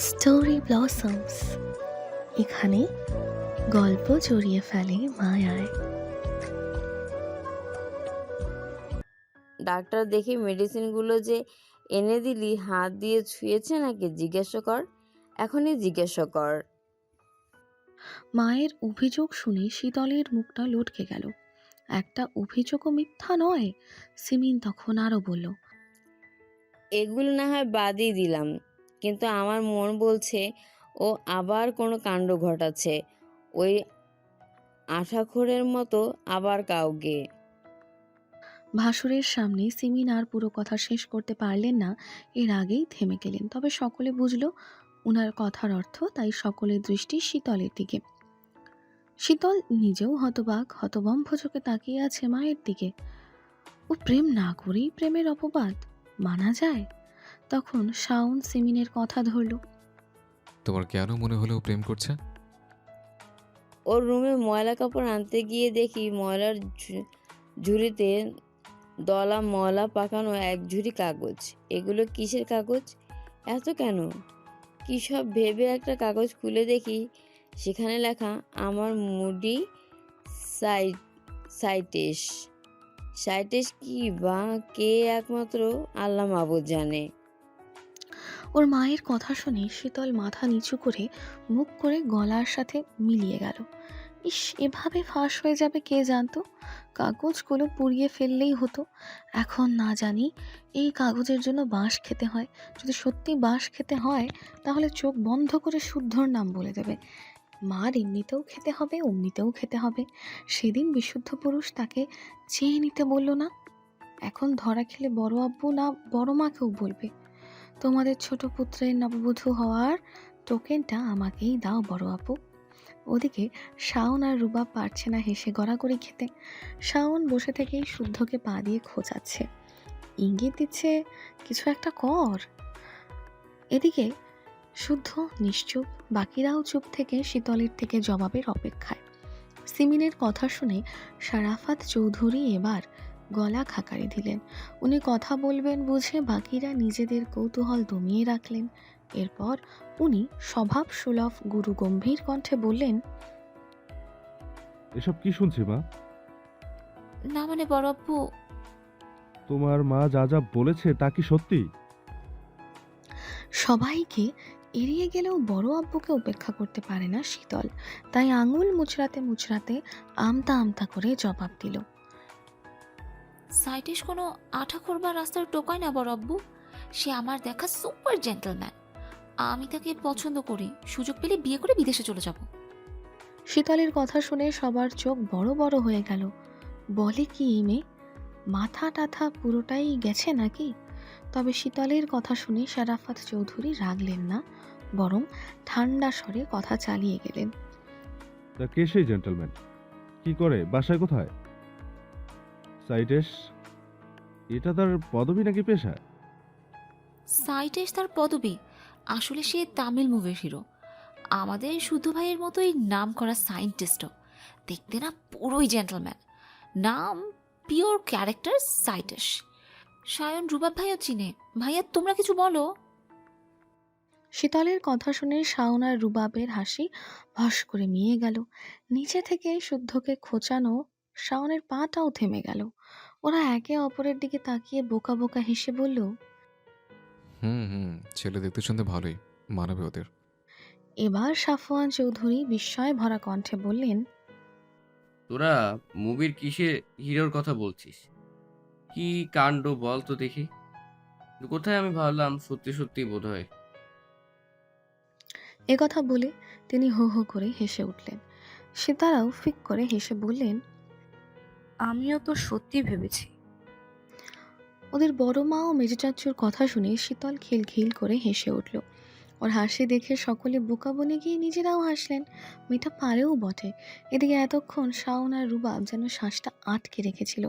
Story blossoms, এখানে গল্প জড়িয়ে ফেলে মায়ায়। ডাক্তার দেখে মেডিসিনগুলো যে এনে দিলি হাত দিয়ে ছুঁয়েছে নাকি জিজ্ঞাসা কর, এখনই জিজ্ঞাসা কর। মায়ের অভিযোগ শুনে শীতলের মুখটা লটকে গেল। একটা অভিযোগও মিথ্যা নয়। সিমিন তখন আরো বলল, এগুলো না হয় বাদই দিলাম, কিন্তু আমার মন বলছে ও আবার কোনো কাণ্ড ঘটাচ্ছে, ওই আঠাখোরের মতো আবার কাউকে। ভাসুরের সামনে সিমিন আর পুরো কথা শেষ করতে পারলেন না, এর আগেই থেমে গেলেন। তবে সকলে বুঝল উনার কথার অর্থ, তাই সকলের দৃষ্টি শীতলের দিকে। শীতল নিজেও হতবাক, হতবম্ব চোখে তাকিয়ে আছে মায়ের দিকে। ও প্রেম না করেই প্রেমের অপবাদ মানা যায়? তখন শাওন সিমিনের কথা ধরল। তোমার কেন মনে হলো ও প্রেম করছে? ওর রুমে ময়লা কাপড় আনতে গিয়ে দেখি ময়লার ঝুড়িতে দলা ময়লা পাকানো এক ঝুড়ি কাগজ। এগুলো কিসের কাগজ, এত কেন, কী সব ভেবে একটা কাগজ খুলে দেখি সেখানে লেখা আমার মুডি সাইট সাইটেশ। সাইটেশ কি বা কে একমাত্র আল্লাহ মাবুদ জানে। ওর মায়ের কথা শুনে শীতল মাথা নিচু করে মুখ করে গলার সাথে মিলিয়ে গেল। ইস, এভাবে ফাঁস হয়ে যাবে কে জানতো? কাগজগুলো পুড়িয়ে ফেললেই হতো। এখন না জানি এই কাগজের জন্য বাঁশ খেতে হয়। যদি সত্যি বাঁশ খেতে হয় তাহলে চোখ বন্ধ করে শুদ্ধর নাম বলে দেবে। মার এমনিতেও খেতে হবে, অমনিতেও খেতে হবে। সেদিন বিশুদ্ধ পুরুষ তাকে চেয়ে নিতে বলল না? এখন ধরা খেলে বড় আব্বু না বড় মাকেও বলবে, তোমাদের ছোট পুত্রের নববধূ হওয়ার টোকেনটা আমাকেই দাও বড় আপু। ওদিকে শাওন আর রুবাব পারছে না হেসে গড়াগড়ি খেতে। শাওন বসে থেকেই শুদ্ধকে পা দিয়ে খোঁচাচ্ছে, ইঙ্গিত দিচ্ছে কিছু একটা কর। এদিকে শুদ্ধ নিশ্চুপ, বাকিরাও চুপ থেকে শীতলের থেকে জবাবের অপেক্ষায়। সিমিনের কথা শুনে শারাফাত চৌধুরী এবার গলা খাকারি দিলেন। উনি কথা বলবেন বুঝে বাকিরা নিজেদের কৌতূহল দমিয়ে রাখলেন। এরপর উনি স্বভাব সুলভ গুরু গম্ভীর কণ্ঠে বললেন, এসব কি শুনছি মা? না মানে বড় আব্বু, তোমার মা যা যা বলেছে তা কি সত্যি? সবাইকে এড়িয়ে গেলেও বড় আব্বুকে উপেক্ষা করতে পারে না শীতল, তাই আঙুল মুচড়াতে মুচড়াতে আমতা আমতা করে জবাব দিল, সাইটেশ কোনো আঠাখোর বা রাস্তার টোকায় না বড় আব্বু। সে আমার দেখা সুপার জেন্টলম্যান। আমি তাকে পছন্দ করি, সুযোগ পেলে বিয়ে করে বিদেশে চলে যাব। শীতলের কথা শুনে সবার চোখ বড় বড় হয়ে গেল। বলে কি এই মেয়ে, মাথা টাথা পুরোটাই গেছে নাকি? তবে শীতলের কথা শুনে শারাফাত চৌধুরী রাগলেন না, বরং ঠান্ডা স্বরে কথা চালিয়ে গেলেন। তা কে সেই জেন্টলম্যান? কি করে, বাসায় কোথায়? সাইটেশ, এটা তার পদবি নাকি পেশা? সাইটেশ তার পদবী, আসলে সে তামিল মুভির হিরো। আমাদের শুদ্ধ ভাইয়ের মতোই নাম করা সায়েন্টিস্টও। দেখতে না পুরোই জেন্টলম্যান। নাম পিওর ক্যারেক্টার সাইটেশ। সায়ন রুবাব ভাইও চিনে। ভাইয়া তোমরা কিছু বলো। শীতলের কথা শুনে শাওন আর রুবাবের হাসি ভস করে মিয়ে গেল। নিচে থেকে শুদ্ধকে খোঁচানো শাওনের পাটাও থেমে গেল। ওরা একে অপরের দিকে তাকিয়ে বোকা বোকা হেসে বলল, হুম, ছেলে দেখতে শুনতে ভালোই, মানাবে ওদের। এবার সাফওয়ান চৌধুরী বিস্ময় ভরা কণ্ঠে বললেন, তোরা মুভির কিসের হিরোর কথা বলছিস? কি কাণ্ড বল তো দেখি। কোথায় আমি ভাবলাম সত্যি সত্যি বোধ হয়। একথা বলে তিনি হো হো করে হেসে উঠলেন। সীতারাও ফিক করে হেসে বললেন, আমিও তো সত্যি ভেবেছি। ওদের বড় মা ও মেজো চাচুর কথা শুনে শীতল খিলখিল করে হেসে উঠল। ওর হাসি দেখে সকলে বোকা বনে গিয়ে নিজেরাও হাসলেন। মেয়েটা পারেও বটে। এদিকে এতক্ষণ শাওন আর রুবাব যেন শ্বাসটা আটকে রেখেছিল,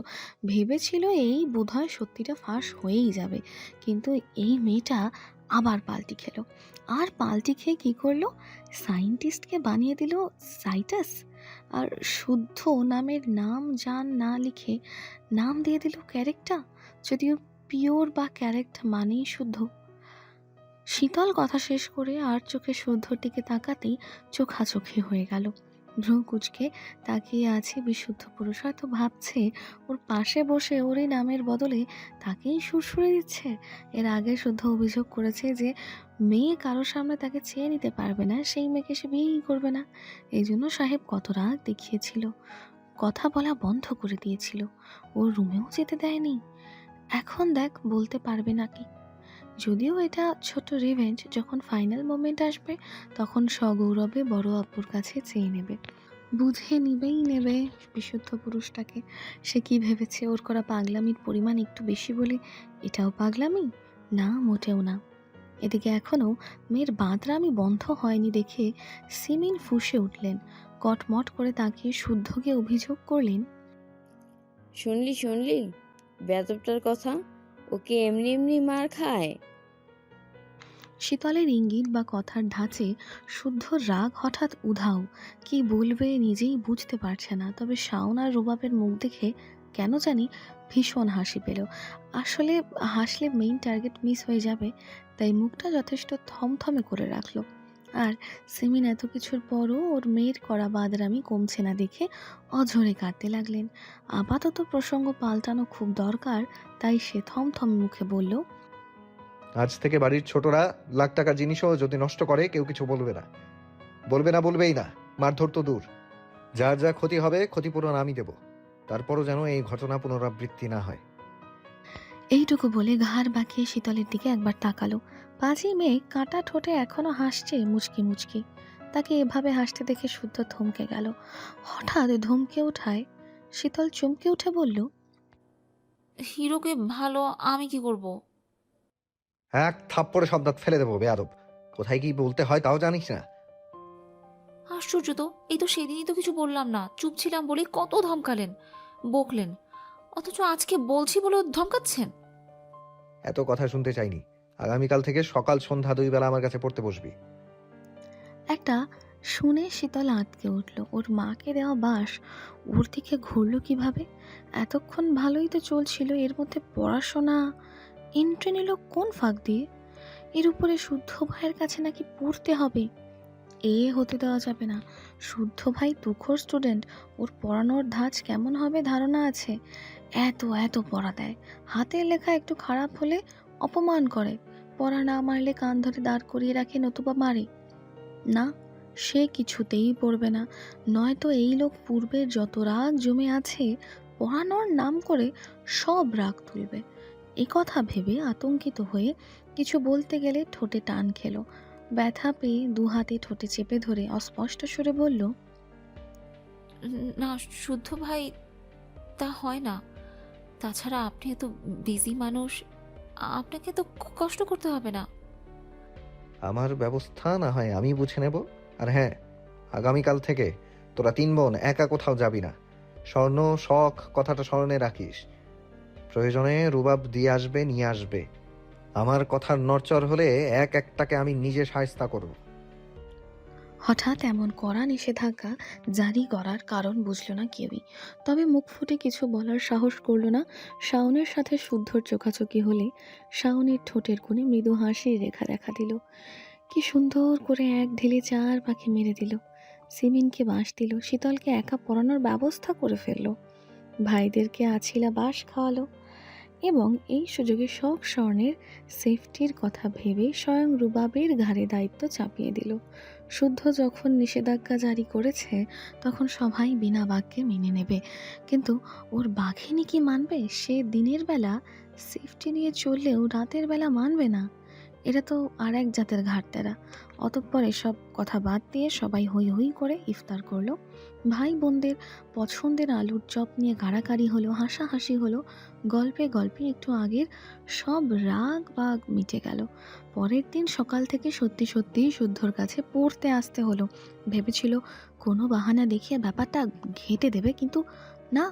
ভেবেছিল এই বোধহয় সত্যিটা ফাঁস হয়েই যাবে। কিন্তু এই মেয়েটা আবার পাল্টি খেলো। আর পাল্টি খেয়ে কি করলো, সায়েন্টিস্টকে বানিয়ে দিল সাইটাস। আর শুদ্ধ নামের নাম জান না লিখে নাম দিয়ে দিল ক্যারেক্টার, যদিও পিওর বা ক্যারেক্ট মানেই শুদ্ধ। শীতল কথা শেষ করে আর চোখে শুদ্ধর দিকে তাকাতেই চোখাচোখি হয়ে গেল। ভ্রু কুচকে তাকিয়ে আছে বিশুদ্ধ পুরুষ, হয়তো ভাবছে ওর পাশে বসে ওরই নামের বদলে তাকেই সুরসুরে দিচ্ছে। এর আগে শুদ্ধ অভিযোগ করেছে যে মেয়ে কারোর সামনে তাকে চেয়ে নিতে পারবে না, সেই মেয়েকে সে বিয়েই করবে না। এই জন্য সাহেব কত রাগ দেখিয়েছিল, কথা বলা বন্ধ করে দিয়েছিল, ওর রুমেও যেতে দেয়নি। এখন দেখ বলতে পারবে নাকি। যদিও এটা ছোট রিভেঞ্জ, যখন ফাইনাল মোমেন্ট আসবে তখন সগৌরবে বড় আপুর কাছে চেয়ে নেবে, বুঝে নিবেই নেবে বিশুদ্ধ পুরুষটাকে। সে কি ভেবেছে ওর করা পাগলামির পরিমাণ একটু বেশি বলে এটাও পাগলামি? না, মোটেও না। এদিকে এখনও মেয়ের বাঁদরামি বন্ধ হয়নি দেখে সিমিন ফুঁসে উঠলেন। কটমট করে তাকিয়ে শুদ্ধকে অভিযোগ করলেন, শুনলি বেয়াদবটার কথা, ওকে এমনি এমনি মার খায়। শীতলের ইঙ্গিত বা কথার ধাঁচে শুদ্ধ রাগ হঠাৎ উধাও, কি বলবে নিজেই বুঝতে পারছে না। তবে শাওন আর রুবাবের মুখ দেখে কেন জানি ভীষণ হাসি পেল। আসলে হাসলে মেইন টার্গেট মিস হয়ে যাবে, তাই মুখটা যথেষ্ট থমথমে করে রাখলো। আর সিমিন এত কিছুর পরও ওর মেয়ের করা বাদরামি কমছে না দেখে অঝরে কাঁদতে লাগলেন। আপাতত প্রসঙ্গ পাল্টানো খুব দরকার, তাই সে থমথমে মুখে বলল, আজ থেকে বাড়ির ছোটরা লাখ টাকার জিনিসও যদি নষ্ট করে কেউ কিছু বলবে না, বলবেই না। মারধর তো দূর, যার যা ক্ষতি হবে ক্ষতিপূরণ আমি দেব। তারপরও যেন এই ঘটনা পুনরাবৃত্তি না হয়। এইটুকু বলে ঘাড় বাঁকিয়ে শীতলের দিকে একবার তাকালো। পাজি মেয়ে কাটা ঠোঁটে এখনো হাসছে মুচকি মুচকি। তাকে এভাবে হাসতে দেখে শুদ্ধ থমকে গেল। হঠাৎ ধমকে ওঠায় শীতল চমকে উঠে বলল, হিরোকে ভালো আমি কি করব? এক থাপ্পড়ে সব দাঁত ফেলে দেবো বেয়াদব। কোথায় কি বলতে হয় তাও জানিস না। আশ্চর্য তো, এই তো সেদিনই তো কিছু বললাম না, চুপ ছিলাম বলে কত ধমকালেন, বকলেন, অথচ আজকে বলছি বলে ধমকাচ্ছেন। এত কথা শুনতে চাইনি। আগামীকাল থেকে সকাল সন্ধ্যা 2 বেলা আমার কাছে পড়তে বসবি। একটা শুনে শীতল আঁতকে উঠল। ওর মাকে দেওয়া বাস ওর দিকে ঘুরল কিভাবে? এতক্ষণ ভালোই তো চলছিল, এর মধ্যে পড়াশোনা এন্ট্রি নিল কোন ফাঁক দিয়ে? এর উপরে শুদ্ধ ভাইয়ের কাছে নাকি পড়তে হবে। এ হতে দেওয়া যাবে না। শুদ্ধ ভাই তুখোর স্টুডেন্ট, ওর পড়ানোর ধাঁচ কেমন হবে ধারণা আছে। এত এত পড়া দেয়, হাতের লেখা একটু খারাপ হলে অপমান করে, পড়া না মারলে কান ধরে দাঁড় করিয়ে রাখে নতুবা মারে। না, সে কিছুতেই পড়বে না। নয়তো এই লোক পূর্বের যত রাগ জমে আছে পড়ানোর নাম করে সব রাগ তুলবে। এ কথা ভেবে আতঙ্কিত হয়ে কিছু বলতে গেলে ঠোঁটে টান খেলো। ব্যথা পেয়ে দু হাতে ঠোঁটে চেপে ধরে অস্পষ্ট সুরে বলল, না শুদ্ধ ভাই, তা হয় না। তাছাড়া আপনি এত বিজি মানুষ, আপনাকে তো কষ্ট করতে হবে না। আমার ব্যবস্থা না হয় আমি বুঝে নেব। আর হ্যাঁ, আগামীকাল থেকে তোরা 3 বোন একা কোথাও যাবি না। স্বর্ণ শখ কথাটা স্মরণে রাখিস। প্রয়োজনে রুবাব নিয়ে আসবে। আমার কথার নড়চড় হলে একটাকে আমি নিজে শায়েস্তা করব। হঠাৎ এমন কড়া নিষেধাজ্ঞা জারি করার কারণ বুঝল না কেউই। তবে মুখ ফুটে কিছু বলার সাহস করল না। শাওনের সাথে শুদ্ধর চোখাচোখি হলে শাওনের ঠোঁটের কোণে মৃদু হাসির রেখা দেখা দিল। কি সুন্দর করে এক ঢিলে 4 পাখি মেরে দিল। সিমিনকে বাঁশ দিল, শীতলকে একা পড়ানোর ব্যবস্থা করে ফেলল, ভাইদেরকে আছিলা বাঁশ খাওয়ালো এবং এই সুযোগে শখ স্বর্ণের সেফটির কথা ভেবে স্বয়ং রুবাবের ঘাড়ে দায়িত্ব চাপিয়ে দিল। শুদ্ধ যখন নিষেধাজ্ঞা জারি করেছে তখন সবাই বিনা বাক্যে মেনে নেবে, কিন্তু ওর বাঘিনী কি মানবে? সে দিনের বেলা সেফটি নিয়ে চললেও রাতের বেলা মানবে না। এটা তো আর এক জাতের ঘাটতেরা। অতঃপর এসব কথা বাদ দিয়ে সবাই হই হই করে ইফতার করলো। ভাই বোনদের পছন্দের আলুর চপ নিয়ে গাড়াগাড়ি হলো, হাসাহাসি হলো। গল্পে গল্পে একটু আগের সব রাগ বাগ মিটে গেল। পরের দিন সকাল থেকে সত্যি সত্যিই শুদ্ধর কাছে পড়তে আসতে হলো। ভেবেছিল কোনো বাহানা দেখিয়ে ব্যাপারটা ঘেঁটে দেবে, কিন্তু না,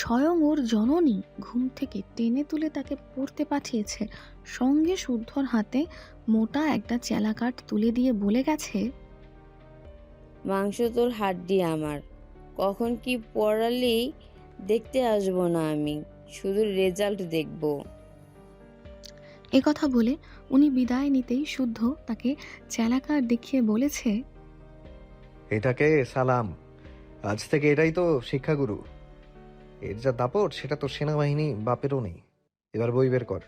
স্বয়ং ওর জননী ঘুম থেকে টেনে তুলে তাকে পড়তে পাঠিয়েছে। সঙ্গে শুদ্ধর হাতে মোটা একটা চেলাকাঠ তুলে দিয়ে বলে গেছে, মাংস তোর হাড্ডি আমার, কখন কি পড়ালি দেখতে আসবো না আমি, শুধু রেজাল্ট দেখবো। কথা বলে উনি বিদায় নিতেই শুদ্ধ তাকে চেলাকার দেখিয়ে বলেছে, এটাকে সালাম। আজ থেকে এটাই তো শিক্ষাগুরু। এর যা দাপট সেটা তো সেনাবাহিনী বাপেরও নেই। এবার বই বের কর।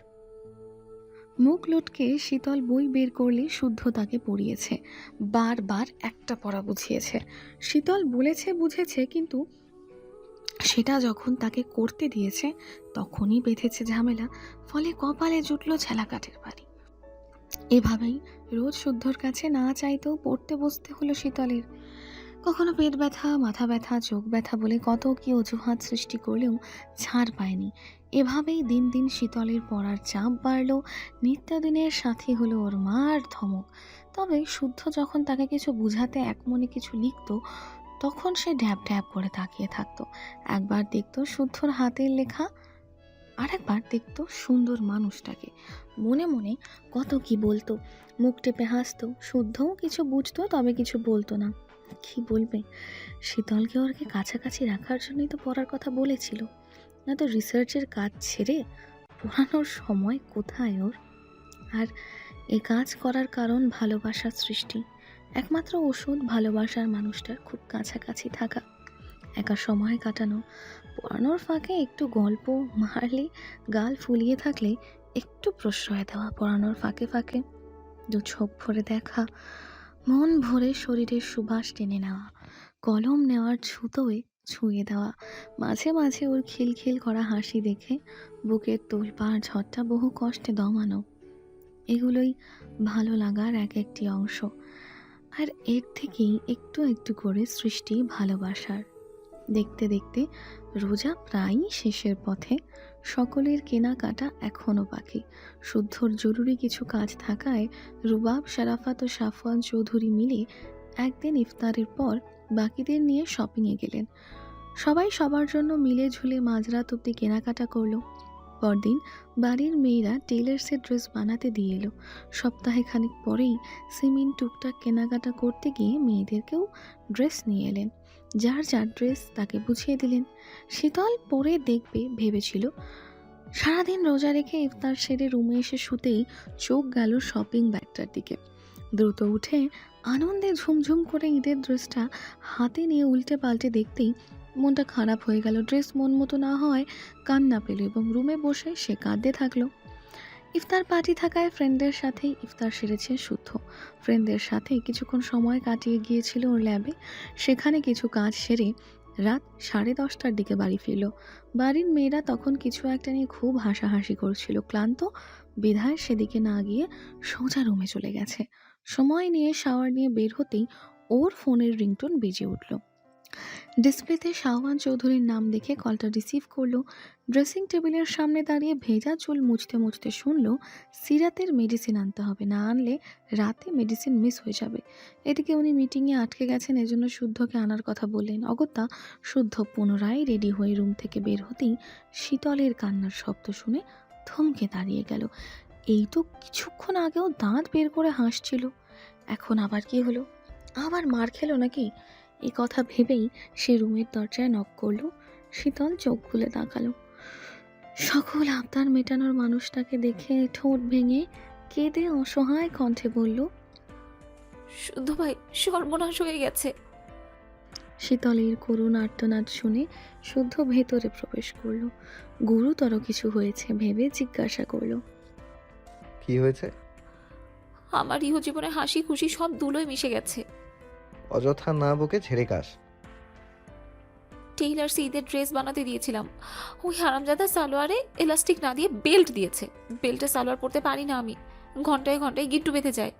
মুখ লটকে শীতল বই বের করলে শুদ্ধ তাকে পড়িয়েছে, বারবার একটা পড়া বুঝিয়েছে। শীতল বলেছে বুঝেছে, কিন্তু সেটা যখন তাকে করতে দিয়েছে তখনই বেঁধেছে ঝামেলা, ফলে কপালে জুটল ছেলাকাঠের বাড়ি। এভাবেই রোজ শুদ্ধর কাছে না চাইতেও পড়তে বসতে হলো শীতলের। কখনো পেট ব্যথা, মাথা ব্যথা, চোখ ব্যথা বলে কত কি অজুহাত সৃষ্টি করলেও ছাড় পায়নি। এভাবেই দিন দিন শীতলের পড়ার চাপ বাড়ল। নিত্যদিনের সাথী হলো ওর মার ধমক। তবে শুদ্ধ যখন তাকে কিছু বুঝাতে একমনে কিছু লিখত, তখন সে ড্যাব ড্যাব করে তাকিয়ে থাকতো। একবার দেখতো শুদ্ধর হাতের লেখা, আর একবার দেখতো সুন্দর মানুষটাকে। মনে মনে কত কি বলতো, মুখ টেপে হাসতো। শুদ্ধও কিছু বুঝতো, তবে কিছু বলতো না। কি বলবে? শীতলকে ওরকে কাছাকাছি রাখার জন্যই তো পড়ার কথা বলেছিল, না তো রিসার্চের কাজ ছেড়ে পড়ানোর সময় কোথায় ওর। আর এ কাজ করার কারণ ভালোবাসার সৃষ্টি। একমাত্র ওষুধ ভালোবাসার মানুষটার খুব কাছাকাছি থাকা, একা সময় কাটানো, পড়ানোর ফাঁকে একটু গল্প মারলে, গাল ফুলিয়ে থাকলে একটু প্রশ্রয় দেওয়া, পড়ানোর ফাঁকে ফাঁকে দু চোখ ভরে দেখা, মন ভরে শরীরের সুবাস টেনে নেওয়া, কলম নেওয়ার ছুতোয় ছুঁয়ে দেওয়া, মাঝে মাঝে ওর খিলখিল করা হাসি দেখে বুকের তোলপাড় ঝড়টা বহু কষ্টে দমানো, এগুলোই ভালো লাগার এক একটি অংশ। আর এর থেকেই একটু একটু করে সৃষ্টি ভালোবাসার। দেখতে দেখতে রোজা প্রায়ই শেষের পথে। সকলের কেনাকাটা এখনও বাকি। শুদ্ধর জরুরি কিছু কাজ থাকায় রুবাব, শারাফাত ও সাফওয়ান চৌধুরী মিলে একদিন ইফতারের পর বাকিদের নিয়ে শপিংয়ে গেলেন। সবাই সবার জন্য মিলে ঝুলে মাঝরাত অব্দি কেনাকাটা করলো। পরদিন বাড়ির মেয়েরা টেলার্সের ড্রেস বানাতে দিয়ে এলো। সপ্তাহে খানিক পরেই সিমিন টুকটাক কেনাকাটা করতে গিয়ে মেয়েদেরকেও ড্রেস নিয়ে এলেন। যার যার ড্রেস তাকে বুঝিয়ে দিলেন। শীতল পরে দেখবে ভেবেছিল। সারাদিন রোজা রেখে ইফতার সেরে রুমে এসে শুতেই চোখ গেল শপিং ব্যাগটার দিকে। দ্রুত উঠে আনন্দে ঝুমঝুম করে ঈদের ড্রেসটা হাতে নিয়ে উল্টে পাল্টে দেখতেই মনটা খারাপ হয়ে গেল। ড্রেস মন মতো না হওয়ায় কান্না পেল এবং রুমে বসে সে কাঁদতে থাকলো। ইফতার পার্টি থাকায় ফ্রেন্ডদের সাথেই ইফতার সেরেছে শুদ্ধ। ফ্রেন্ডদের সাথে কিছুক্ষণ সময় কাটিয়ে গিয়েছিল ওর ল্যাবে। সেখানে কিছু কাজ সেরে রাত 10:30টার দিকে বাড়ি ফিরল। বাড়ির মেয়েরা তখন কিছু একটা নিয়ে খুব হাসাহাসি করছিল। ক্লান্ত বিধায় সেদিকে না গিয়ে সোজা রুমে চলে গেছে। সময় নিয়ে শাওয়ার নিয়ে বের হতেই ওর ফোনের রিংটোন বেজে উঠল। ডিসপ্লেতে শাহওয়ান চৌধুরীর নাম দেখে কলটা রিসিভ করলো। ড্রেসিং টেবিলের সামনে দাঁড়িয়ে ভেজা চুল মুছতে মুছতে শুনলো সিরাতের মেডিসিন আনতে হবে, না আনলে রাতে মেডিসিন মিস হয়ে যাবে। এদিকে উনি মিটিংয়ে আটকে গেছেন, এজন্য শুদ্ধকে আনার কথা বললেন। অগত্যা শুদ্ধ পুনরায় রেডি হয়ে রুম থেকে বের হতেই শীতলের কান্নার শব্দ শুনে থমকে দাঁড়িয়ে গেল। এই তো কিছুক্ষণ আগেও দাঁত বের করে হাসছিল, এখন আবার কি হলো? আবার মার খেলো নাকি? এই কথা ভেবেই সে রুমের দরজায় নক করলো। শীতল চোখ খুলে তাকালো। সকল আবদার মেটানোর মানুষটাকে দেখে ঠোঁট ভেঙে কেঁদে অসহায় কণ্ঠে বলল, শুদ্ধ ভাই, সর্বনাশ হয়ে গেছে। শীতলের করুণ আর্তনাদ শুনে শুদ্ধ ভেতরে প্রবেশ করলো। গুরুতর কিছু হয়েছে ভেবে জিজ্ঞাসা করলো, কি হয়েছে? আমার ইহজীবনে হাসি খুশি সব ধুলোয় মিশে গেছে। অযথা না বকে ছেড়ে কাস। টেইলার্সে ঈদের ড্রেস বানাতে দিয়েছিলাম, ওই হারামজাদা সালোয়ারে এলাস্টিক না দিয়ে বেল্ট দিয়েছে। বেল্টে সালোয়ার পরতে পারি না আমি, ঘন্টায় ঘন্টায় গিট্টু বেঁধে যায়।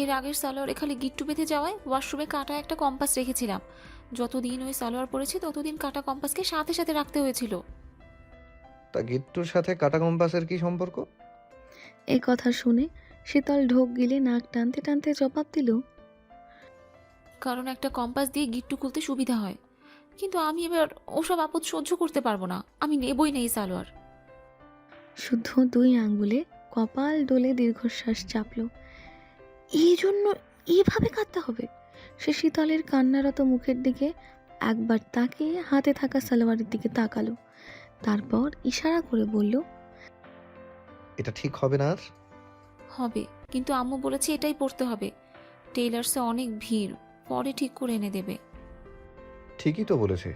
এর আগের সালোয়ারে খালি গিট্টু বেঁধে যাওয়ায় ওয়াশরুমে কাটা একটা কম্পাস রেখেছিলাম। যতদিন ওই সালোয়ার পরেছি ততদিন কাটা কম্পাসকে সাথে সাথে রাখতে হয়েছিল। তা গিট্টুর সাথে কাটা কম্পাসের কি সম্পর্ক? এই কথা শুনে শীতল ঢোক গিলে নাক টানতে টানতে জবাব দিল, কারণ একটা কম্পাস দিয়ে গিট্টু খুলতে সুবিধা হয়। কিন্তু আমি এবার ওসব আপদ সহ্য করতে পারবো না, আমি নেবই না এই সালোয়ার। শুদ্ধ 2 আঙ্গুলে কপাল ডোলে দীর্ঘশ্বাস চাপল। এই জন্য এইভাবে কাঁদতে হবে? সে শীতলের কান্নারত মুখের দিকে একবার তাকিয়ে হাতে থাকা সালোয়ারের দিকে তাকালো। তারপর ইশারা করে বলল, এটা ঠিক হবে না আর? হবে, কিন্তু আম্মু বলেছে এটাই পরতে হবে। টেইলার্সে অনেক ভিড়, পরে ঠিক করে এনে দেবে। ঠিকই তো বলেছে।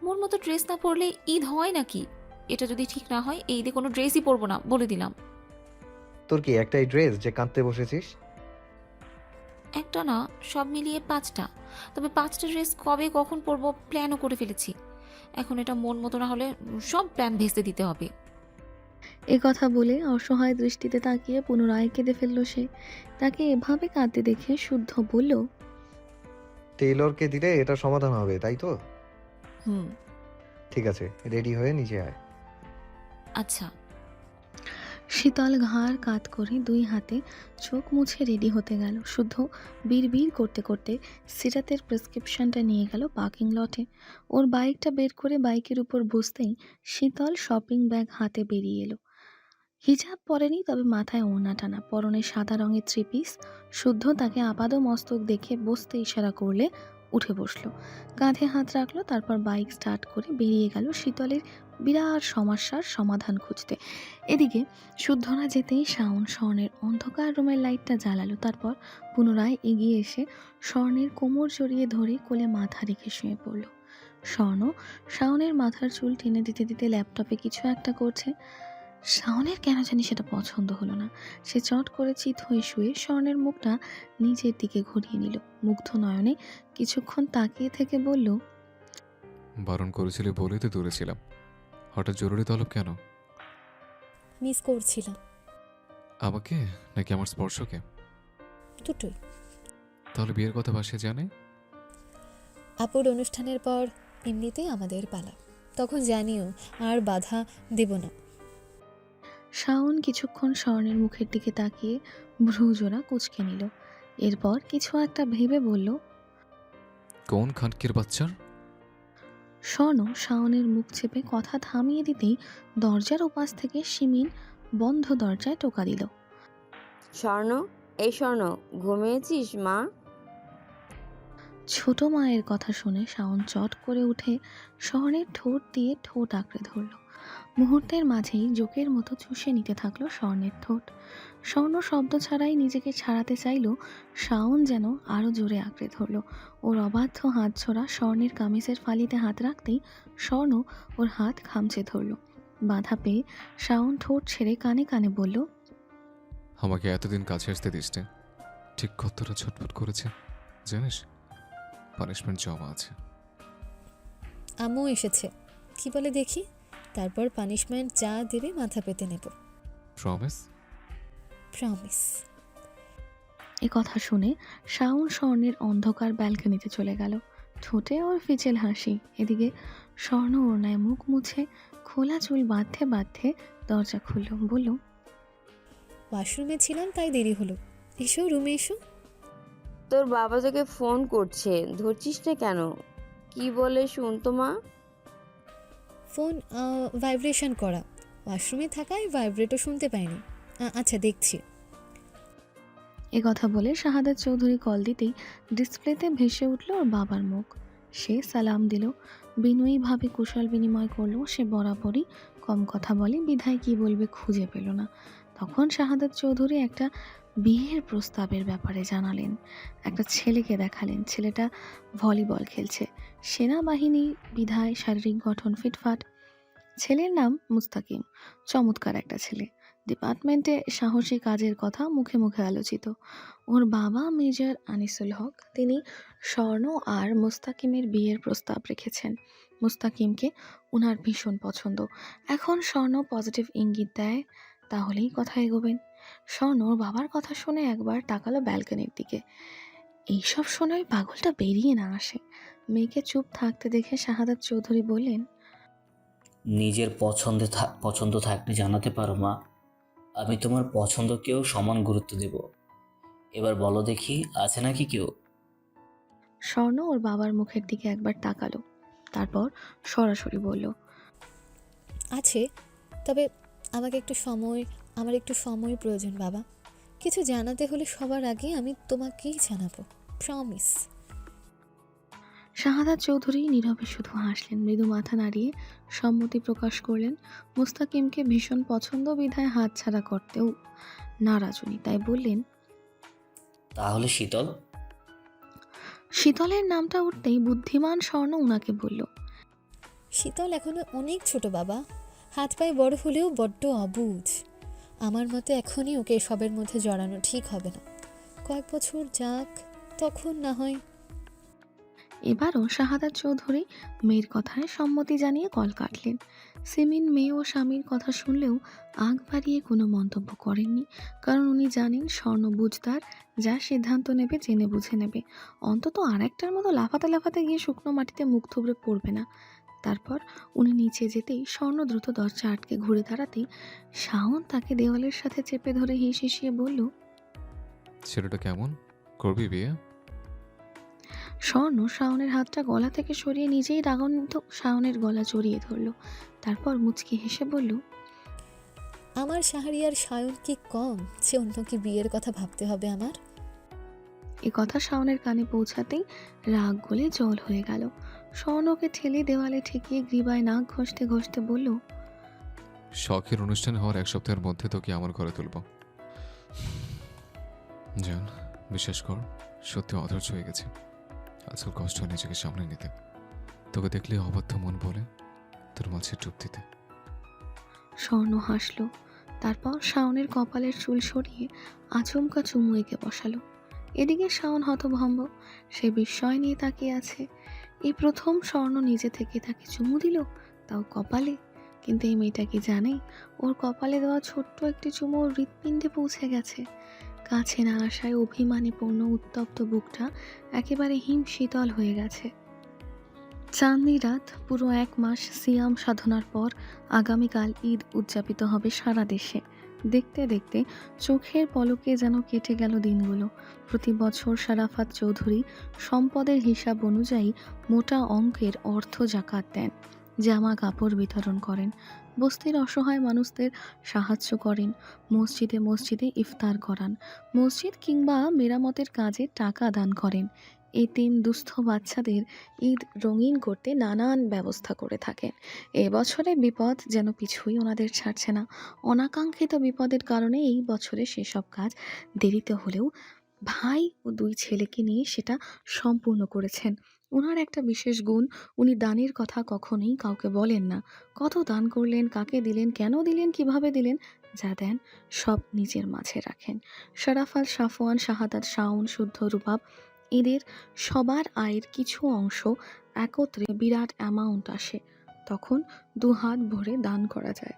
মোর মতো ড্রেস না পরলে ঈদ হয় নাকি? এটা যদি ঠিক না হয় এই ঈদে কোনো ড্রেসই পরবো না, বলে দিলাম। তোর কি একটাই ড্রেস যে কাঁদতে বসেছিস? একটা না, সব মিলিয়ে 5টা। তবে 5টা ড্রেস কবে কখন পরবো প্ল্যানও করে ফেলেছি। এখন এটা মন মতো না হলে সব প্ল্যান ভেস্তে দিতে হবে। এ কথা বলে অসহায় দৃষ্টিতে তাকিয়ে পুনরায় কেঁদে ফেলল সে। তাকে এভাবে কাঁদতে দেখে শুদ্ধ বলল, টেইলরকে দিলে এটা সমাধান হবে, তাই তো? হুম। ঠিক আছে, রেডি হয়ে নিচে আয়। আচ্ছা। শীতল ঘাড় কাত করে 2 হাতে চোখ মুছে রেডি হতে গেল। শুদ্ধ বিড়বিড় করতে করতে সিরাতের প্রেসক্রিপশনটা নিয়ে গেল পার্কিং লটে। ওর বাইকটা বের করে বাইকের উপর বসতেই শীতল শপিং ব্যাগ হাতে বেরিয়ে এলো। হিজাব পরেনি, তবে মাথায় ওড়না টানা, পরনে সাদা রঙের 3 পিস। শুদ্ধ তাকে আপাদমস্তক দেখে বসতে ইশারা করলে উঠে বসলো, কাঁধে হাত রাখলো, তারপর বাইক স্টার্ট করে বেরিয়ে গেল শীতলের বিরাট সমস্যার সমাধান খুঁজতে। এদিকে শুদ্ধ না যেতেই স্বর্ণের অন্ধকার রুমের লাইটটা জ্বালালো, তারপর পুনরায় এগিয়ে এসে স্বর্ণের কোমর জড়িয়ে ধরে কোলে মাথা রেখে শুয়ে পড়ল। শাওনের মাথার চুল টেনে দিতে দিতে ল্যাপটপে কিছু একটা করছে। শাওনের কেন জানি সেটা পছন্দ হলো না। সে চট করে চিত হয়ে শুয়ে স্বর্ণের মুখটা নিচের দিকে ঘুরিয়ে নিল। মুগ্ধ নয়নে কিছুক্ষণ তাকিয়ে থেকে বলল, বারণ করেছিলে বলেই তো দূরে ছিলাম। হঠাৎ জরুরি তলব কেন? মিস করছিলাম। আমাকে নাকি আমার স্পর্শকে? দুটোই। তাহলে বিয়ের কথা বাসে জানে? আপুর অনুষ্ঠানের পর এমনিতেই আমাদের পালা, তখন জানিও আর বাধা দেব না। শাওন কিছুক্ষণ স্বর্ণের মুখের দিকে তাকিয়ে ভ্রুজোড়া কুঁচকে নিল। এরপর কিছু একটা ভেবে বলল, কোন খানকির বাচ্চার? স্বর্ণ শাওনের মুখ চেপে কথা থামিয়ে দিতেই দরজার ওপাশ থেকে শিমিন বন্ধ দরজায় টোকা দিল। স্বর্ণ, এই স্বর্ণ, ঘুমিয়েছিস মা? ছোট মায়ের কথা শুনে শাওন চট করে উঠে স্বর্ণের ঠোঁট দিয়ে ঠোঁট আঁকড়ে ধরল। মুহূর্তের মাঝেই জোকের মতো চুষে নিতে থাকলো স্বর্ণের ঠোঁট। স্বর্ণ শব্দ ছাড়াই নিজেকে ছাড়াতে চাইল, শাওন যেন আরো জোরে আঁকড়ে ধরল। ওর অবাধ্য হাত ছোড়া স্বর্ণের কামিজের ফালিতে হাত রাখতেই স্বর্ণ ওর হাত খামচে ধরল। বাধা পেয়ে শাওন ঠোঁট ছেড়ে কানে কানে বলল, আমাকে এতদিন কাছে আসতে দিসতে ঠিক কতটা ছটফট করেছে জানিস? পানিশমেন্ট জমা আছে। আম্মু এসেছে, কি বলে দেখি, তারপর পানিশমেন্ট যা দেবে মাথা পেতে নেব। প্রমিস? প্রমিস। এ কথা শুনে শাওন স্বর্ণের অন্ধকার ব্যালকনিতে চলে গেল। ঠোঁটে ওর ফিচেল হাসি। এদিকে স্বর্ণ ওড়নায় মুখ মুছে খোলা চুল বাঁধতে বাঁধতে দরজা খুলল, বলল, ওয়াশরুমে ছিলাম তাই দেরি হলো। এসো রুমে এসো। তোর বাবা তোকে ফোন করছে, ধরছিস না কেন? কি বলে শুন তো মা। ফোন ভাইব্রেশন করা, ওয়াশরুমে থাকায় ভাইব্রেটও শুনতে পাইনি। আচ্ছা দেখছি। এ কথা বলে শাহাদাত চৌধুরী কল দিতেই ডিসপ্লেতে ভেসে উঠল ওর বাবার মুখ। সে সালাম দিল, বিনয়ীভাবে কুশল বিনিময় করলো। সে বরাবরই কম কথা বলে, বিধায় কি বলবে খুঁজে পেল না। তখন শাহাদাত চৌধুরী একটা বিয়ের প্রস্তাবের ব্যাপারে জানালেন। একটা ছেলেকে দেখালেন। ছেলেটা ভলিবল খেলছে, সেনাবাহিনী বিধায় শারীরিক গঠন ফিটফাট। ছেলের নাম মুস্তাকিম, চমৎকার একটা ছেলে। ডিপার্টমেন্টে সাহসী কাজের কথা মুখে মুখে আলোচিত। ওর বাবা মেজর আনিসুল হক, তিনি স্বর্ণ আর মুস্তাকিমের বিয়ের প্রস্তাব রেখেছেন। মুস্তাকিমকে ওনার ভীষণ পছন্দ। এখন স্বর্ণ পজিটিভ ইঙ্গিত দেয়, তাহলেই কথা এগোবেন। স্বর্ণ ওর বাবার কথা শুনে একবার তাকালো ব্যালকনির দিকে। এইসব শুনে ওই পাগলটা বেরিয়ে না আসে। মেয়েকে চুপ থাকতে দেখে শাহাদাত চৌধুরী বললেন, নিজের পছন্দ থাকলে জানাতে পারো মা, আমি তোমার পছন্দকেও সমান গুরুত্ব দেব। এবার বলো দেখি, আছে নাকি কেউ? স্বর্ণ ওর বাবার মুখের দিকে একবার তাকালো, তারপর সরাসরি বলল, আছে, তবে আমার একটু সময় প্রয়োজন বাবা। কিছু জানাতে হলে সবার আগে আমি তোমাকেই জানাবো। প্রমিস। শাহাদাত চৌধুরী নীরবে শুধু হাসলেন, মৃদু মাথা নাড়িয়ে সম্মতি প্রকাশ করলেন। মুস্তাকিমকে ভীষণ পছন্দ বিধায় হাতছাড়া করতেও নারাজ উনি, তাই বললেন। তাহলে শীতল? শীতলের নামটা উঠতেই বুদ্ধিমান স্বর্ণ উনাকে বলল। শীতল এখনো অনেক ছোট বাবা, হাত পায়ে বড় হলেও বড্ড অবুঝ। আমার মতে এখনই ওকে এসবের মধ্যে জড়ানো ঠিক হবে না, কয়েক বছর যাক, তখন না হয়। এবারও শাহাদাত চৌধুরী মেয়ের কথায় সম্মতি জানিয়ে কল কাটলেন। সিমিন মেয়ে ও স্বামীর কথা শুনলেও আগ বাড়িয়ে কোনো মন্তব্য করেননি, কারণ উনি জানেন স্বর্ণ বুঝদার, যা সিদ্ধান্ত নেবে জেনে বুঝে নেবে। অন্তত আর একটার মতো লাফাতে লাফাতে গিয়ে শুকনো মাটিতে মুখ থুবড়ে পড়বে না। তারপর উনি নিচে যেতেই স্বর্ণ দ্রুত দরজা আটকে ঘুরে দাঁড়াতেই শাওন তাকে দেওয়ালের সাথে চেপে ধরে হিসিয়ে বলল। ছেলেটা কেমন? করবি বিয়ে? স্বর্ণ শাওনের হাতটা গলা থেকে সরিয়ে নিজেই রাগান্বিত শাওনের গলা জড়িয়ে ধরল। তারপর মুচকি হেসে বলল। আমার শাহরিয়ার সায়ন কি কম যে অন্য কি বিয়ের কথা ভাবতে হবে আমার? এ কথা শাওনের কানে পৌঁছাতেই রাগ গলে জল হয়ে গেল। স্বর্ণকে ঠেলে দেওয়ালে ঠেকিয়ে গ্রীবায় নাক ঘষতে ঘষতে বলল। শখের অনুষ্ঠান হওয়ার 1 সপ্তাহের মধ্যে তোকে আমার ঘরে তুলব। জান, বিশ্বাস কর, সত্যি অধৈর্য হয়ে গেছে। আজকাল কষ্ট হয় নিজেকে সামনে নিতে। তোকে দেখলে অবাধ্য মন বলে তোর মাঝে ডুব দিতে। স্বর্ণ হাসল, তারপর শাওনের কপালের চুল সরিয়ে আচমকা চুমু এঁকে বসালো। এদিকে শাওন হতভম্ব, সে বিস্ময় নিয়ে তাকিয়ে আছে। এই প্রথম স্বর্ণ নিজে থেকে তাকে চুমু দিল, তাও কপালে। কিন্তু এই মেয়েটা কি জানে ওর কপালে দেওয়া ছোট্ট একটি চুমু ওর হৃৎপিণ্ডে পৌঁছে গেছে। কাছে না আসায় অভিমানে পূর্ণ উত্তপ্ত বুকটা একেবারে হিম শীতল হয়ে গেছে। চাঁদনি রাত, পুরো 1 মাস সিয়াম সাধনার পর আগামীকাল ঈদ উদযাপিত হবে সারা দেশে। দেখতে দেখতে চোখের পলকে যেন কেটে গেল দিনগুলো। প্রতি বছর শারাফাত চৌধুরী সম্পদের হিসাব অনুযায়ী মোটা অঙ্কের অর্থ জাকাত দেন, জামা কাপড় বিতরণ করেন, বস্তির অসহায় মানুষদের সাহায্য করেন, মসজিদে মসজিদে ইফতার করান, মসজিদ কিংবা মেরামতের কাজে টাকা দান করেন। এতিম দুস্থ বাচ্চাদের ঈদ রঙিন করতে নানান ব্যবস্থা করে থাকেন। এবছরে বিপদ যেন পিছুই ওনাদের ছাড়ছে না। অনাকাঙ্ক্ষিত বিপদের কারণে এই বছরে সেসব কাজ দেরিতে হলেও ভাই ও 2 ছেলেকে নিয়ে সেটা সম্পূর্ণ করেছেন। ওনার একটা বিশেষ গুণ, উনি দানের কথা কখনোই কাউকে বলেন না। কত দান করলেন, কাকে দিলেন, কেন দিলেন, কিভাবে দিলেন, যা দেন সব নিজের মাঝে রাখেন। শরাফাত, সাফওয়ান, শাহাদাত, শাওন, শুদ্ধ, রুবাব, এদের সবার আয়ের কিছু অংশ একত্রে বিরাট অ্যামাউন্ট আসে, তখন 2 হাত ভরে দান করা যায়।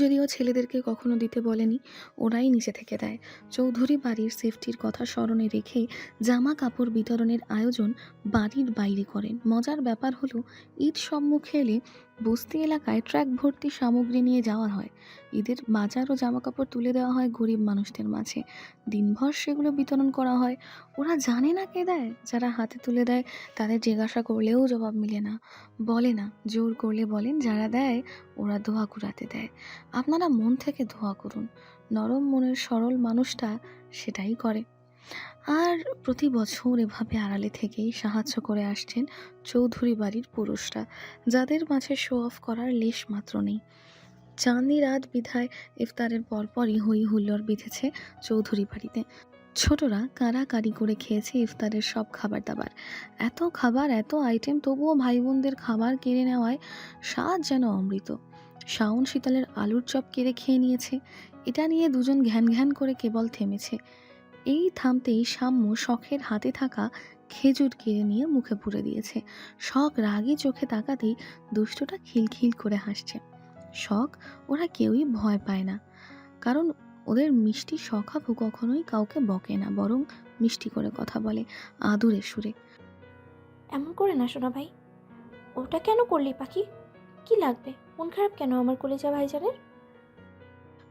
যদিও ছেলেদেরকে কখনো দিতে বলেনি, ওরাই নিচে থেকে দেয়। চৌধুরী বাড়ির সেফটির কথা স্মরণে রেখেই জামা কাপড় বিতরণের আয়োজন বাড়ির বাইরে করেন। মজার ব্যাপার হলো, ঈদ সম্মুখে এলে বস্তি এলাকায় ট্রাক ভর্তি সামগ্রী নিয়ে যাওয়া হয়। ঈদের বাজার ও জামা কাপড় তুলে দেওয়া হয় গরিব মানুষদের মাঝে। দিনভর সেগুলো বিতরণ করা হয়। ওরা জানে না কে দেয়। যারা হাতে তুলে দেয় তাদের জিজ্ঞাসা করলেও জবাব মিলে না, বলে না। জোর করলে বলেন যারা দেয় ওরা দোয়া কুড়াতে দেয়। আপনারা মন থেকে দোয়া করুন, নরম মনের সরল মানুষটা সেটাই করে। আর প্রতি বছর এভাবে আড়ালে থেকেই সাহায্য করে আসছেন চৌধুরী বাড়ির পুরুষরা, যাদের মাঝে শো অফ করার লেশ মাত্র নেই। চাঁদনি রাত বিধায় ইফতারের পরপরই হই হুল্লোড় বিঁধেছে চৌধুরী বাড়িতে। ছোটরা কাড়াকাড়ি করে খেয়েছে ইফতারের সব খাবার দাবার। এত খাবার, এত আইটেম, তবুও ভাই বোনদের খাবার কেড়ে নেওয়ায় স্বাদ যেন অমৃত। শাওন শীতলের আলুর চপ কেড়ে খেয়ে নিয়েছে। এটা নিয়ে দুজন ঘ্যান ঘ্যান করে কেবল থেমেছে। এই থামতেই সাম্য শখের হাতে থাকা খেজুর কেড়ে নিয়ে মুখে পুরে দিয়েছে। শখ রাগী চোখে তাকাতেই দুষ্টটা খিলখিল করে হাসছে। শখ ওরা কেউই ভয় পায় না, কারণ ওদের মিষ্টি শখাবু কখনোই কাউকে বকে না, বরং মিষ্টি করে কথা বলে আদুরে সুরে। এমন করে না সোনা ভাই, ওটা কেন করলি পাখি? কি লাগবে? মন খারাপ কেন আমার কলেজা ভাইজানের?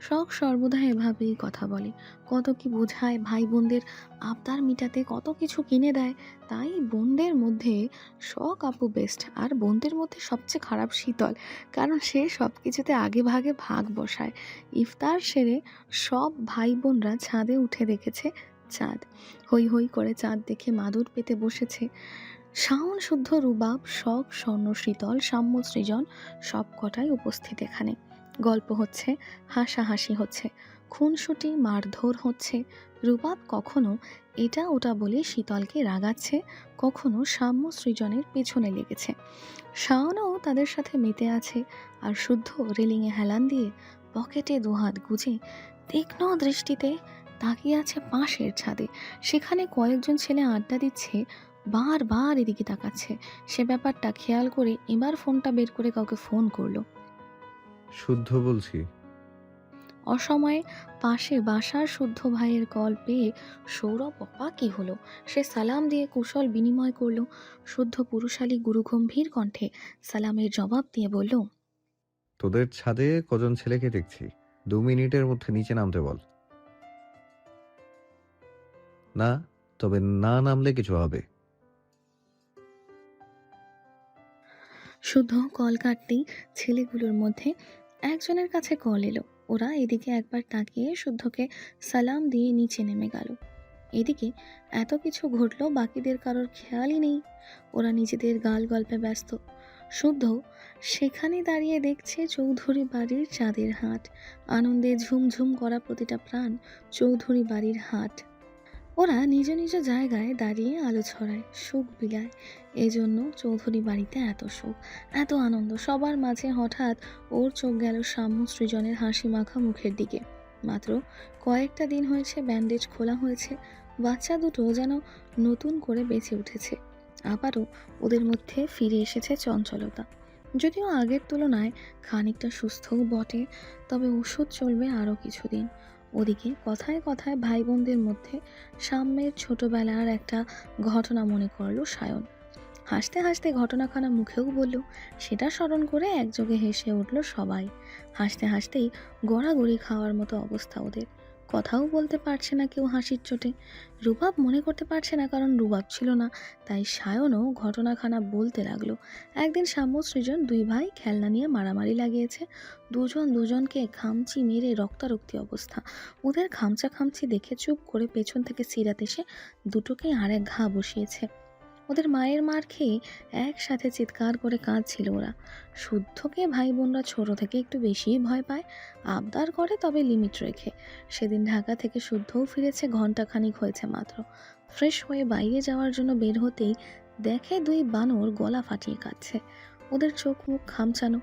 শখ সর্বদা এভাবেই কথা বলে, কত কি বোঝায়, ভাই বোনদের আবদার মিটাতে কত কিছু কিনে দেয়। তাই বোনদের মধ্যে শখ আপু বেস্ট, আর বোনদের মধ্যে সবচেয়ে খারাপ শীতল, কারণ সে সব কিছুতে আগে ভাগে ভাগ বসায়। ইফতার সেরে সব ভাই বোনরা ছাদে উঠে দেখেছে চাঁদ। হই হই করে চাঁদ দেখে মাদুর পেতে বসেছে। শাওন, শুদ্ধ, রুবাব, শখ, স্বর্ণ, শীতল, সাম্য, সৃজন সব কটাই উপস্থিত এখানে। গল্প হচ্ছে, হাসাহাসি হচ্ছে, খুনসুটি মারধর হচ্ছে। রুবাব কখনো এটা ওটা বলে শীতলকে রাগাচ্ছে, কখনো সাম্য সৃজনের পেছনে লেগেছে। শাওনও তাদের সাথে মেতে আছে, আর শুদ্ধ রেলিংয়ে হেলান দিয়ে পকেটে দুহাত গুজে তীক্ষ্ণ দৃষ্টিতে তাকিয়ে আছে পাশের ছাদে। সেখানে কয়েকজন ছেলে আড্ডা দিচ্ছে, বারবার এদিকে তাকাচ্ছে। সে ব্যাপারটা খেয়াল করে এবার ফোনটা বের করে কাউকে ফোন করলো। শুদ্ধ বলছি। অসময়ে পাশে বাসার শুদ্ধ ভাইয়ের কল পেয়ে সৌরভ অবাকই হলো। সে সালাম দিয়ে কুশল বিনিময় করলো। শুদ্ধ পুরুষালী গুরুগম্ভীর কণ্ঠে সালামের জবাব দিয়ে বলল, তোদের ছাদে কজন ছেলেকে দেখছি, 2 মিনিটের মধ্যে নিচে নামতে বল। না, তবে না নামলে কিছু হবে। শুদ্ধ কল কাটতেই ছেলেগুলোর মধ্যে একজনের কাছে কল এলো। ওরা এদিকে একবার তাকিয়ে শুদ্ধকে সালাম দিয়ে নিচে নেমে গেল। এদিকে এত কিছু ঘটলো, বাকিদের কারোর খেয়ালই নেই। ওরা নিজেদের গাল গল্পে ব্যস্ত। শুদ্ধ সেখানে দাঁড়িয়ে দেখছে চৌধুরী বাড়ির চাঁদের হাট। আনন্দে ঝুমঝুম করা প্রতিটা প্রাণ চৌধুরী বাড়ির হাট। ওরা নিজ নিজ জায়গায় দাঁড়িয়ে আলো ছড়ায়, সুখ বিলায়। এজন্য চৌধুরী বাড়িতে এত সুখ, এত আনন্দ। সবার মাঝে হঠাৎ ওর চোখ গেল সাম্য সৃজনের হাসি মাখা মুখের দিকে। মাত্র কয়েকটা দিন হয়েছে ব্যান্ডেজ খোলা হয়েছে। বাচ্চা দুটো যেন নতুন করে বেঁচে উঠেছে। আবারও ওদের মধ্যে ফিরে এসেছে চঞ্চলতা। যদিও আগের তুলনায় খানিকটা সুস্থও বটে, তবে ওষুধ চলবে আরও কিছুদিন। ওদিকে কথায় কথায় ভাই বোনদের মধ্যে সাম্যের ছোটবেলার একটা ঘটনা মনে করলো সায়ন। হাসতে হাসতে ঘটনাখানা মুখেও বলল, সেটা স্মরণ করে একযোগে হেসে উঠল সবাই। হাসতে হাসতেই গড়াগড়ি খাওয়ার মতো অবস্থা ওদের। কথাও বলতে পারছে না কেউ হাসির চোটে। রুবাব মনে করতে পারছে না, কারণ রুবাব ছিল না। তাই সায়নও ঘটনাখানা বলতে লাগলো। একদিন সাম্য সৃজন 2 ভাই খেলনা নিয়ে মারামারি লাগিয়েছে। দুজন দুজনকে খামচি মেরে রক্তারক্তি অবস্থা। ওদের খামচা খামচি দেখে চুপ করে পেছন থেকে সিরাত এসে দুটোকেই আরেক ঘা বসিয়েছে। ওদের মায়ের মার খেয়ে একসাথে চিৎকার করে কাঁদছিল ওরা। শুদ্ধকে ভাই বোনরা ছোট থেকে একটু বেশিই ভয় পায়, আবদার করে, তবে লিমিট রেখে। সেদিন ঢাকা থেকে শুদ্ধও ফিরেছে, ঘন্টাখানিক হয়েছে মাত্র। ফ্রেশ হয়ে বাইরে যাওয়ার জন্য বের হতেই দেখে 2 বানর গলা ফাটিয়ে কাঁদছে। ওদের চোখ মুখ খামচানো,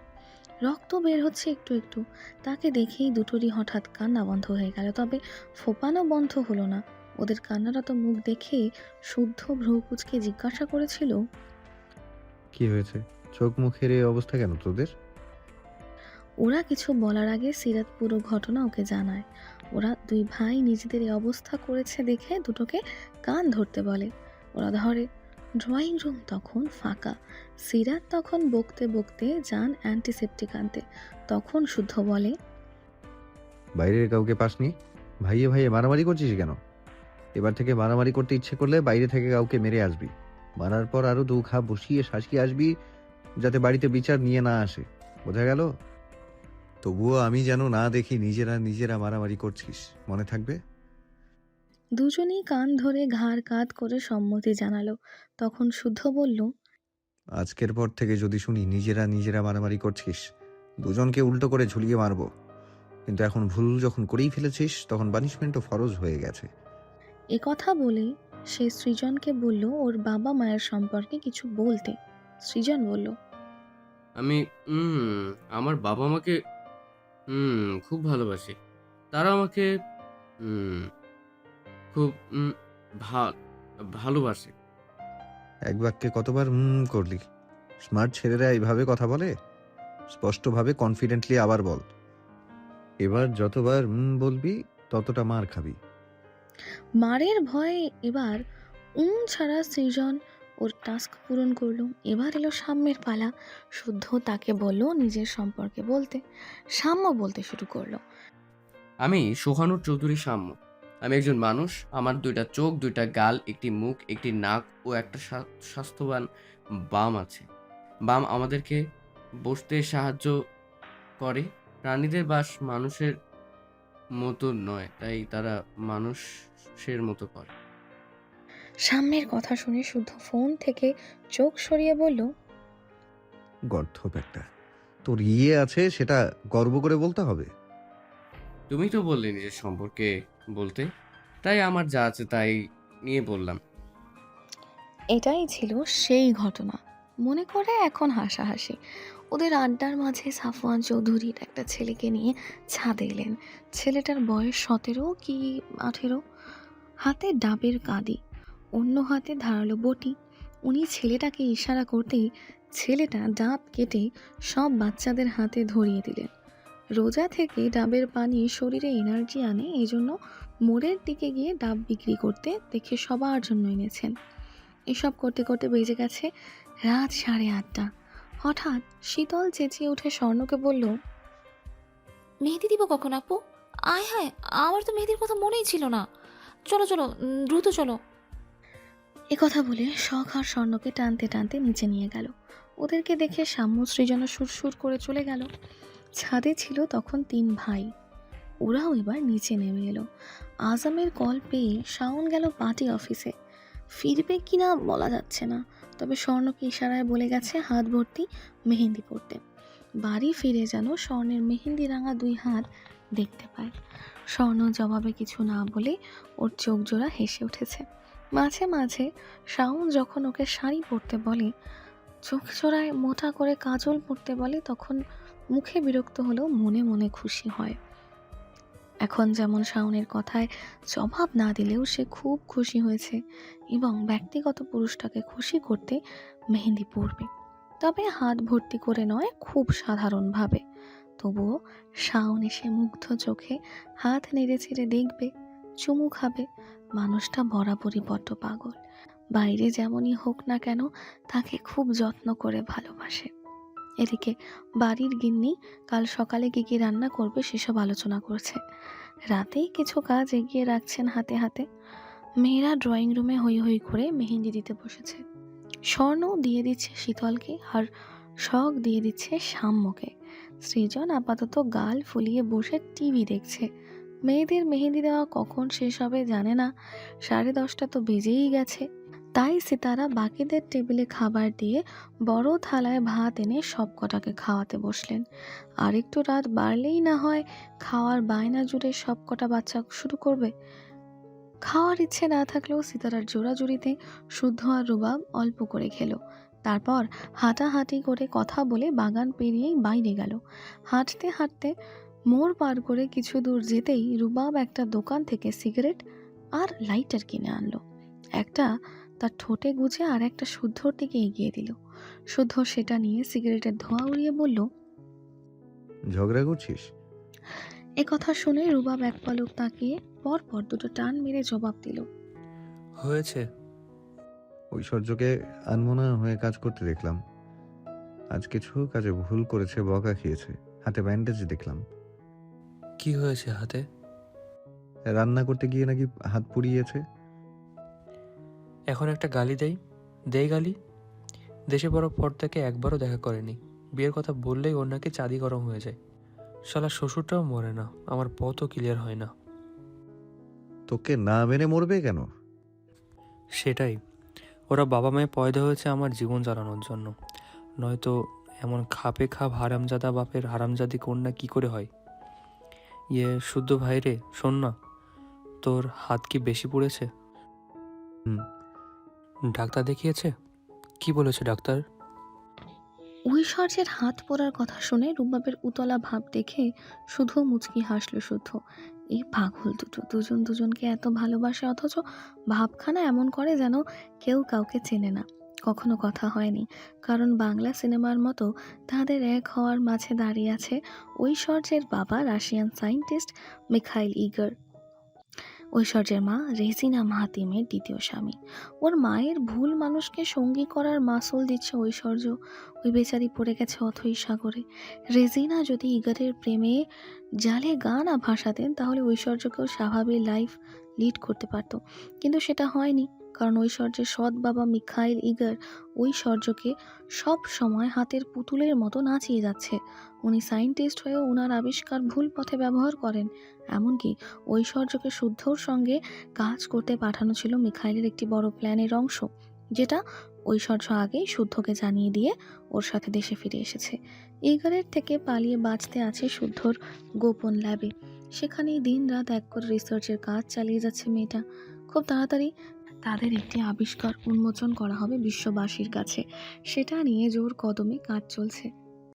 রক্ত বের হচ্ছে একটু একটু। তাকে দেখেই দুটোরই হঠাৎ কান্না বন্ধ হয়ে গেল, তবে ফোপানো বন্ধ হলো না। ওদের কান্নারত মুখ দেখে শুদ্ধ ভ্রু কুঁচকে জিজ্ঞাসা করেছিল, কি হয়েছে? চোখ মুখের এই অবস্থা কেন তোদের? ওরা কিছু বলার আগে সিরাত পুরো ঘটনা ওকে জানায়। ওরা 2 ভাই নিজেদের এই অবস্থা করেছে দেখে দুটোকে কান ধরতে বলে। ওরা ধরে। ড্রয়িং রুম তখন ফাঁকা। সিরাত তখন বকতে বকতে যান অ্যান্টিসেপটিক আনতে। তখন শুদ্ধ বলে, বাইরের কাউকে পাসনি? ভাইয়ে ভাইয়ে মারামারি করছিস কেন? এবার থেকে মারামারি করতে ইচ্ছে করলে বাইরে থেকে কাউকে মেরে আসবি। মারার পর আরো 2 ঘা বসিয়ে শাসিয়ে আসবি, যাতে বাড়িতে বিচার নিয়ে না আসে। বোঝা গেল? তবুও আমি যেন না দেখি নিজেরা নিজেরা মারামারি করছিস, মনে থাকবে? দুজনেই কান ধরে ঘাড় কাত করে সম্মতি জানালো। তখন শুদ্ধ বলল, আজকের পর থেকে যদি শুনি নিজেরা নিজেরা মারামারি করছিস, দুজনকে উল্টো করে ঝুলিয়ে মারবো। কিন্তু এখন ভুল যখন করেই ফেলেছিস, তখন পানিশমেন্টও ফরজ হয়ে গেছে। এ কথা বলে সে সৃজনকে বলল ওর বাবা মায়ের সম্পর্কে কিছু বলতে। সৃজন বলল, আমি আমার বাবা আমাকে খুব ভালোবাসে। তারা আমাকে উম, খুব ভালোবাসে। এক বাক্যে কতবার করলি? স্মার্ট ছেলেরা এইভাবে কথা বলে? স্পষ্টভাবে কনফিডেন্টলি আবার বল। এবার যতবার বলবি ততটা মার খাবি। মারের ভয়ে এবার ছাড়া সৃজন ওর টাস্ক পূরণ করলো। এবার এলো সাম্যের পালা। শুদ্ধ তাকে বলল নিজের সম্পর্কে বলতে। সাম্য বলতে শুরু করলো, আমি সোহানুর চৌধুরী সাম্য। আমি একজন মানুষ। আমার 2টা চোখ, 2টা গাল, একটি মুখ, একটি নাক ও একটা স্বাস্থ্যবান বাম আছে। বাম আমাদেরকে বসতে সাহায্য করে। প্রাণীদের বাস মানুষের মতো নয়, তাই তারা মানুষের মতো করে। সাম্যের কথা শুনে শুদ্ধ ফোন থেকে চোখ সরিয়ে বলল, গর্ধপ একটা। তোর ইয়ে আছে সেটা গর্ব করে বলতে হবে। তুমি তো বললে নিজের সম্পর্কে বলতে, তাই আমার যা আছে তাই নিয়ে বললাম। এটাই ছিল সেই ঘটনা। মনে করে এখন হাসাহাসি। ওদের আড্ডার মাঝে সাফওয়ান চৌধুরীর একটা ছেলেকে নিয়ে ছাদে এলেন। ছেলেটার বয়স 17 কি 18, হাতে ডাবের কাঁদি, অন্য হাতে ধারালো বটি। উনি ছেলেটাকে ইশারা করতেই ছেলেটা ডাব কেটে সব বাচ্চাদের হাতে ধরিয়ে দিলেন। রোজা থেকে ডাবের পানি শরীরে এনার্জি আনে, এই জন্য মোড়ের দিকে গিয়ে ডাব বিক্রি করতে দেখে সবার জন্য এনেছেন। এসব করতে করতে বেজে গেছে রাত 8:30। হঠাৎ শীতল চেঁচিয়ে উঠে স্বর্ণকে বলল, মেহেদি দিব কখন আপু? আয় হায়, আমার তো মেহেদির কথা মনেই ছিল না। চলো চলো, দ্রুত চলো। এ কথা বলে শখ আর স্বর্ণকে টানতে টানতে নিচে নিয়ে গেল। ওদেরকে দেখে সাম্য সৃজনা সুরসুর করে চলে গেল। ছাদে ছিল তখন 3 ভাই। ওরাও এবার নিচে নেমে এলো। আজমের কল পেয়ে শাওন গেল পার্টি অফিসে। ফিরবে কিনা বলা যাচ্ছে না, তবে স্বর্ণকে ইশারায় বলে গেছে হাত ভর্তি মেহেন্দি পড়তে। বাড়ি ফিরে যেন স্বর্ণের মেহেন্দি রাঙা 2 হাত দেখতে পায়। স্বর্ণ জবাবে কিছু না বলে ওর চোখ জোড়া হেসে উঠেছে। মাঝে মাঝে শাওন যখন ওকে শাড়ি পরতে বলে, চোখ জোড়ায় মোটা করে কাজল পরতে বলে, তখন মুখে বিরক্ত হলেও মনে মনে খুশি হয়। এখন যেমন শাওনের কথায় জবাব না দিলেও সে খুব খুশি হয়েছে এবং ব্যক্তিগত পুরুষটাকে খুশি করতে মেহেন্দি পরবে, তবে হাত ভর্তি করে নয়, খুব সাধারণভাবে। তবুও শাওন এসে মুগ্ধ চোখে হাত নেড়ে ছেড়ে দেখবে, চুমু খাবে। মানুষটা বরাবরই বড্ড পাগল। বাইরে যেমনই হোক না কেন তাকে খুব যত্ন করে ভালোবাসে। এদিকে বাড়ির গিন্নি কাল সকালে কি কি রান্না করবে সেসব আলোচনা করছে। রাতেই কিছু কাজ এগিয়ে রাখছেন হাতে হাতে। মেয়েরা ড্রয়িং রুমে হই হই করে মেহেন্দি দিতে বসেছে। স্বর্ণ দিয়ে দিচ্ছে শীতলকে আর শখ দিয়ে দিচ্ছে সাম্যকে। সৃজন আপাতত গাল ফুলিয়ে বসে টিভি দেখছে। মেয়েদের মেহেন্দি দেওয়া কখন শেষ হবে জানে না, 10:30 তো বেজেই গেছে। তাই সিতারা বাকিদের টেবিলে খাবার দিয়ে বড় থালায় ভাত এনে সব কটাকে খাওয়াতে বসলেন। আর একটু রাত বাড়লেই না হয় খাওয়ার বায়না জুড়ে সব কটা বাচ্চা শুরু করবে। খাওয়ার ইচ্ছে না থাকলেও সিতারার জোড়াজুড়িতে শুদ্ধ আর রুবাব অল্প করে খেলো। তারপর হাঁটাহাঁটি করে কথা বলে বাগান পেরিয়েই বাইরে গেল। হাঁটতে হাঁটতে মোড় পার করে কিছু দূর যেতেই রুবাব একটা দোকান থেকে সিগারেট আর লাইটার কিনে আনলো। একটা তার ঠোঁটে গুজে আর একটা শুদ্ধর দিকে এগিয়ে দিল। শুদ্ধ সেটা নিয়ে সিগারেটের ধোঁয়া উড়িয়ে বলল, ঝগড়া করছিস? এ কথা শুনে রুবাব এক পলক তাকিয়ে পরপর 2টো টান মেরে জবাব দিল, হয়েছে। ঐশ্বর্যকে আনমনা হয়ে কাজ করতে দেখলাম। আজ কিছু কাজে ভুল করেছে, বকা খেয়েছে, হাতে ব্যান্ডেজ দেখলাম। কি হয়েছে হাতে? রান্না করতে গিয়ে নাকি হাত পুড়িয়েছে। এখন একটা গালি দেই গালি। দেশে বড় পর থেকে একবারও দেখা করেনি। বিয়ের কথা বললেই ওর নাকি চাঁদি গরম হয়ে যায়। শালা শ্বশুরটাও মরে না, আমার পথও ক্লিয়ার হয় না। তোকে না মেনে মরবে কেন? সেটাই, ওরা বাবা মায়ে পয়দা হয়েছে আমার জীবন চালানোর জন্য, নয়তো এমন খাপে খাপ হারামজাদা বাপের হারামজাদি কন্যা কি করে হয়? শুদ্ধ ভাই রে, শোন না, তোর হাত কি বেশি পুড়েছে? ডাক্তার দেখিয়েছে? কি বলেছে ডাক্তার? ঐশ্বর্যের হাত পোড়ার কথা শুনে রুবাবের উতলা ভাব দেখে শুধু মুচকি হাসলো শুদ্ধ। এই পাগল দুটো দুজন দুজনকে এত ভালোবাসে, অথচ ভাবখানা এমন করে যেন কেউ কাউকে চেনে না, কখনো কথা হয়নি। কারণ বাংলা সিনেমার মতো তাদের এক হওয়ার মাঝে দাঁড়িয়ে আছে ঐশ্বর্যের বাবা রাশিয়ান সায়েন্টিস্ট মিখাইল ইগর, ঐশ্বর্যের মা রেজিনা মাহাতিমের দ্বিতীয় স্বামী। ওর মায়ের ভুল মানুষকে সঙ্গী করার মাসুল দিচ্ছে ঐশ্বর্য। ওই বেচারি পড়ে গেছে অথৈ সাগরে। রেজিনা যদি ইগরের প্রেমে জালে গা না ভাসাতেন তাহলে ঐশ্বর্যকেও স্বাভাবিক লাইফ লিড করতে পারত, কিন্তু সেটা হয়নি। কারণ ঐশ্বর্যের সৎ বাবা মিখাইল ইগার ঐশ্বর্যকে সব সময় হাতের পুতুলের মতো নাচিয়ে যাচ্ছে। উনি সায়েন্টিস্ট হয়েও ওনার আবিষ্কার ভুল পথে ব্যবহার করেন। এমনকি ঐশ্বর্যকে শুদ্ধর সঙ্গে কাজ করতে পাঠানো ছিল মিখাইলের একটি বড় প্ল্যানের অংশ, যেটা ঐশ্বর্য আগেই শুদ্ধকে জানিয়ে দিয়ে ওর সাথে দেশে ফিরে এসেছে। ইগারের থেকে পালিয়ে বাঁচতে আছে শুদ্ধর গোপন ল্যাবে। সেখানেই দিন রাত এক করে রিসার্চের কাজ চালিয়ে যাচ্ছে মেয়েটা। খুব তাড়াতাড়ি তাদের একটি আবিষ্কার উন্মোচন করা হবে বিশ্ববাসীর কাছে। সেটা নিয়ে জোর কদমে কাজ চলছে।